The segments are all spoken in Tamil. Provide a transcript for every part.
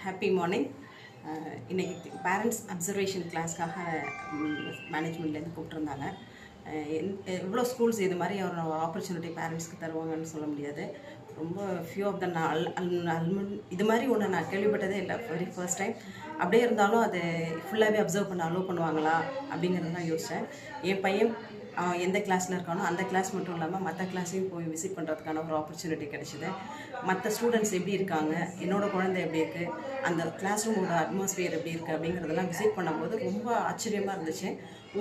Happy morning. இன்றைக்கி பேரண்ட்ஸ் அப்சர்வேஷன் கிளாஸ்க்காக மேனேஜ்மெண்ட்லேருந்து கூப்பிட்ருந்தாங்க. எவ்வளோ ஸ்கூல்ஸ் இது மாதிரி ஒரு ஆப்பர்ச்சுனிட்டி பேரண்ட்ஸ்க்கு தருவாங்கன்னு சொல்ல முடியாது. ரொம்ப ஃபியூ ஆஃப் த இது மாதிரி ஒன்று நான் கேள்விப்பட்டதே இல்லை, வெரி ஃபர்ஸ்ட் டைம். அப்படியே இருந்தாலும் அது ஃபுல்லாகவே அப்சர்வ் பண்ண அலோவ் பண்ணுவாங்களா அப்படிங்கிறது தான் யோசித்தேன். என் பையன் எந்த கிளாஸில் இருக்கானோ அந்த கிளாஸ் மட்டும் இல்லாமல் மற்ற கிளாஸையும் போய் விசிட் பண்ணுறதுக்கான ஒரு ஆப்பர்ச்சுனிட்டி கிடைச்சிது. மற்ற ஸ்டூடெண்ட்ஸ் எப்படி இருக்காங்க, என்னோடய குழந்தை எப்படி இருக்குது, அந்த கிளாஸ் ரூமோட அட்மாஸ்பியர் எப்படி இருக்குது அப்படிங்கிறதெல்லாம் விசிட் பண்ணும்போது ரொம்ப ஆச்சரியமாக இருந்துச்சு.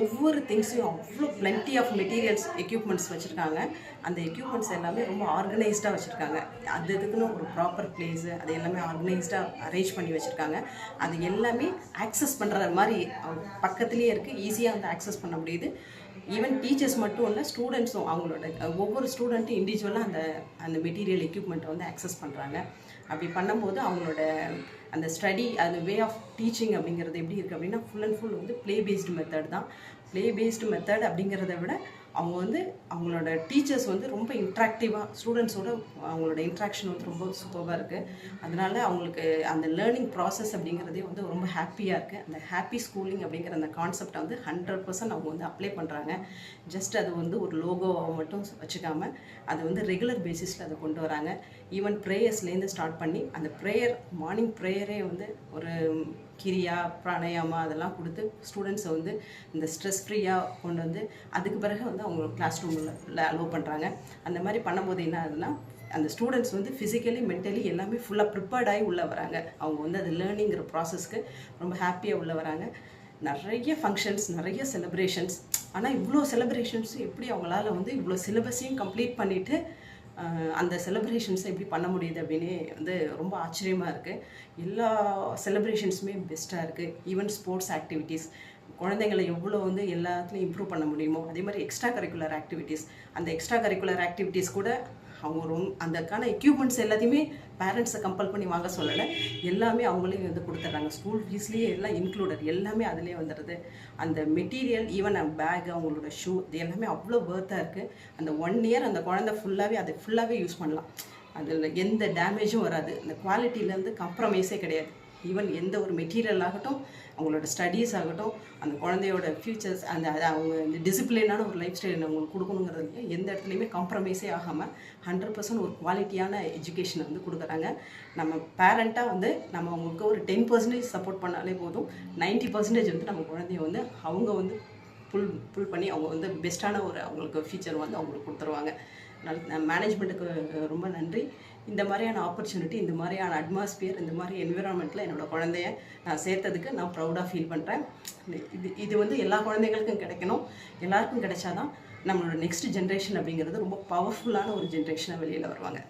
ஒவ்வொரு திங்ஸையும் அவ்வளோ பிளென்டி ஆஃப் மெட்டீரியல்ஸ், எக்யூப்மெண்ட்ஸ் வச்சுருக்காங்க. அந்த எக்யூப்மெண்ட்ஸ் எல்லாமே ரொம்ப ஆர்கனைஸ்டாக வச்சுருக்காங்க. அது இதுக்குன்னு ஒரு ப்ராப்பர் பிளேஸு, அது எல்லாமே ஆர்கனைஸ்டாக அரேஞ்ச் பண்ணி வச்சுருக்காங்க. அது எல்லாமே ஆக்சஸ் பண்ணுற மாதிரி பக்கத்துலேயே இருக்குது, ஈஸியாக வந்து ஆக்சஸ் பண்ண முடியுது. ஈவன் டீச்சர்ஸ் மட்டும் இல்லை, ஸ்டூடெண்ட்ஸும் அவங்களோட ஒவ்வொரு ஸ்டூடெண்ட்டும் இண்டிவிஜுவலாக அந்த மெட்டீரியல் எக்யூப்மெண்ட்டை வந்து ஆக்சஸ் பண்ணுறாங்க. அப்படி பண்ணும்போது அவங்களோட அந்த ஸ்டடி, அந்த வே ஆஃப் டீச்சிங் அப்படிங்கிறது எப்படி இருக்குது அப்படின்னா ஃபுல் அண்ட் ஃபுல் வந்து ப்ளே பேஸ்டு மெத்தட் தான். ப்ளே பேஸ்டு மெத்தட் அப்படிங்கிறத விட அவங்க வந்து அவங்களோட டீச்சர்ஸ் வந்து ரொம்ப இன்ட்ராக்டிவாக ஸ்டூடெண்ட்ஸோட அவங்களோட இன்ட்ராக்ஷன் வந்து ரொம்ப சூப்பராக இருக்குது. அதனால் அவங்களுக்கு அந்த லேர்னிங் ப்ராசஸ் அப்படிங்கிறதே வந்து ரொம்ப ஹாப்பியாக இருக்குது. அந்த ஹாப்பி ஸ்கூலிங் அப்படிங்கிற அந்த கான்செப்டை வந்து 100% அவங்க வந்து அப்ளை பண்ணுறாங்க. ஜஸ்ட் அது வந்து ஒரு லோகோவை மட்டும் வச்சுக்காமல் அது வந்து ரெகுலர் பேசிஸில் அதை கொண்டு வராங்க. ஈவன் ப்ரேயர்ஸ்லேருந்து ஸ்டார்ட் பண்ணி அந்த மார்னிங் ப்ரேயரே வந்து ஒரு கிரியா, பிராணாயாமா அதெல்லாம் கொடுத்து ஸ்டூடெண்ட்ஸை வந்து இந்த ஸ்ட்ரெஸ் ஃப்ரீயாக கொண்டு வந்து அதுக்கு பிறகு வந்து அவங்க கிளாஸ் ரூமில் அலோவ் பண்ணுறாங்க. அந்த மாதிரி பண்ணும்போது என்ன ஆகுதுன்னா, அந்த ஸ்டூடெண்ட்ஸ் வந்து ஃபிசிக்கலி மென்டலி எல்லாமே ஃபுல்லாக ப்ரிப்பேர்டாகி உள்ளே வராங்க. அவங்க வந்து அது லேர்னிங்கிற ப்ராசஸ்க்கு ரொம்ப ஹாப்பியாக உள்ளே வராங்க. நிறைய ஃபங்க்ஷன்ஸ், நிறைய செலிப்ரேஷன்ஸ். ஆனால் இவ்வளோ செலிப்ரேஷன்ஸ் எப்படி அவங்களால வந்து இவ்வளோ சிலபஸையும் கம்ப்ளீட் பண்ணிவிட்டு அந்த செலிப்ரேஷன்ஸை எப்படி பண்ண முடியுது அப்படின்னு வந்து ரொம்ப ஆச்சரியமாக இருக்குது. எல்லா செலிப்ரேஷன்ஸுமே பெஸ்ட்டாக இருக்குது. ஈவன் ஸ்போர்ட்ஸ் ஆக்டிவிட்டீஸ், குழந்தைங்களை எவ்வளோ வந்து எல்லாத்துலேயும் இம்ப்ரூவ் பண்ண முடியுமோ அதே மாதிரி எக்ஸ்ட்ரா கரிக்குலர் ஆக்டிவிட்டீஸ், அந்த எக்ஸ்ட்ரா கரிக்குலர் ஆக்டிவிட்டீஸ் கூட அவங்க அதுக்கான எக்யூப்மெண்ட்ஸ் எல்லாத்தையுமே பேரண்ட்ஸை கம்பல் பண்ணி வாங்க சொல்லலை, எல்லாமே அவங்களே வந்து கொடுத்துட்றாங்க. ஸ்கூல் ஃபீஸ்லேயே எல்லாம் இன்க்ளூடட், எல்லாமே அதிலே வந்துடுது. அந்த மெட்டீரியல், ஈவன் பேக், அவங்களோட ஷூ, இது எல்லாமே அவ்வளோ ஒர்த்தாக இருக்குது. அந்த 1 இயர் அந்த குழந்தை ஃபுல்லாகவே யூஸ் பண்ணலாம். அதில் எந்த டேமேஜும் வராது. அந்த குவாலிட்டியிலேருந்து காம்ப்ரமைஸே கிடையாது. ஈவன் எந்த ஒரு மெட்டீரியல் ஆகட்டும், அவங்களோட ஸ்டடீஸ் ஆகட்டும், அந்த குழந்தையோட ஃப்யூச்சர்ஸ், அவங்க இந்த டிசிப்ளினான ஒரு லைஃப் ஸ்டைல் அவங்களுக்கு கொடுக்கணுங்கிறதுக்கு எந்த இடத்துலையுமே காம்ப்ரமைஸே ஆகாமல் 100% ஒரு குவாலிட்டியான எஜுகேஷனை வந்து கொடுக்குறாங்க. நம்ம பேரண்ட்டாக வந்து நம்ம அவங்களுக்கு ஒரு 10% சப்போர்ட் பண்ணாலே போதும். 90% வந்து நம்ம குழந்தைய வந்து அவங்க வந்து புல் பண்ணி அவங்க வந்து பெஸ்ட்டான ஒரு அவங்களுக்கு ஃபியூச்சர் வந்து அவங்களுக்கு கொடுத்துருவாங்க. மேனேஜ்மெண்ட்டுக்கு ரொம்ப நன்றி. இந்த மாதிரியான ஆப்பர்ச்சுனிட்டி, இந்த மாதிரியான அட்மாஸ்பியர், இந்த மாதிரி என்விரான்மெண்ட்டில் என்னோடய குழந்தைய நான் சேர்த்ததுக்கு நான் ப்ரௌடாக ஃபீல் பண்ணுறேன். இது வந்து எல்லா குழந்தைகளுக்கும் கிடைக்கணும். எல்லாருக்கும் கிடைச்சாதான் நம்மளோட நெக்ஸ்ட் ஜென்ரேஷன் அப்படிங்கிறது ரொம்ப பவர்ஃபுல்லான ஒரு ஜென்ரேஷனாக வெளியில் வருவாங்க.